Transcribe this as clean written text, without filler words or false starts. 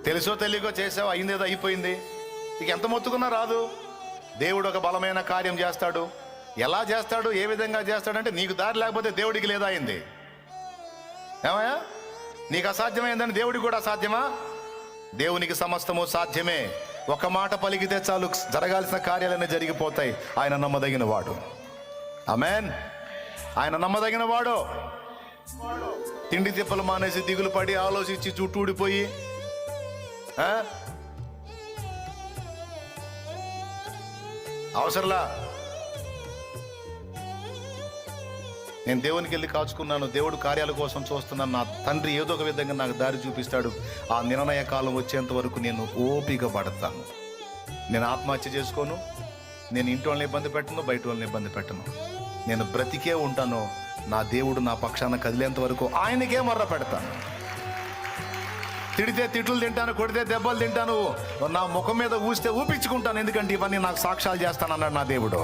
తెలుసో తెలియకో చేసావు, అయిందేదో అయిపోయింది. ఇక ఎంత మొత్తుకున్నా రాదు. దేవుడు ఒక బలమైన కార్యం చేస్తాడు. ఎలా చేస్తాడు, ఏ విధంగా చేస్తాడంటే, నీకు దారి లేకపోతే దేవుడికి లేదా అయింది. ఏమయ్యా, నీకు అసాధ్యమైందని దేవుడికి కూడా అసాధ్యమా? దేవునికి సమస్తము సాధ్యమే. ఒక మాట పలికితే చాలు, జరగాల్సిన కార్యాలన్నీ జరిగిపోతాయి. ఆయన నమ్మదగిన వాడు. ఆమేన్. ఆయన నమ్మదగిన వాడు. తిండి తిప్పలు మానేసి దిగులు పడి ఆలోచించి చుట్టూ ఊడిపోయి అవసరంలా. నేను దేవునికి వెళ్ళి కాచుకున్నాను, దేవుడు కార్యాల కోసం చూస్తున్నాను, నా తండ్రి ఏదో ఒక విధంగా నాకు దారి చూపిస్తాడు. ఆ నిర్ణయ కాలం వచ్చేంత వరకు నేను ఓపిక పడతాను. నేను ఆత్మహత్య చేసుకోను, నేను ఇంటి వాళ్ళని ఇబ్బంది పెట్టను, బయట వాళ్ళని ఇబ్బంది పెట్టను. నేను బ్రతికే ఉంటాను. నా దేవుడు నా పక్షాన కదిలేంత వరకు ఆయనకే మర్ర పెడతాను. తిడితే తిట్లు తింటాను, కొడితే దెబ్బలు తింటాను, నా ముఖం మీద ఊస్తే ఊపించుకుంటాను. ఎందుకంటే ఇవన్నీ నాకు సాక్ష్యాలు చేస్తానన్నాడు నా దేవుడు.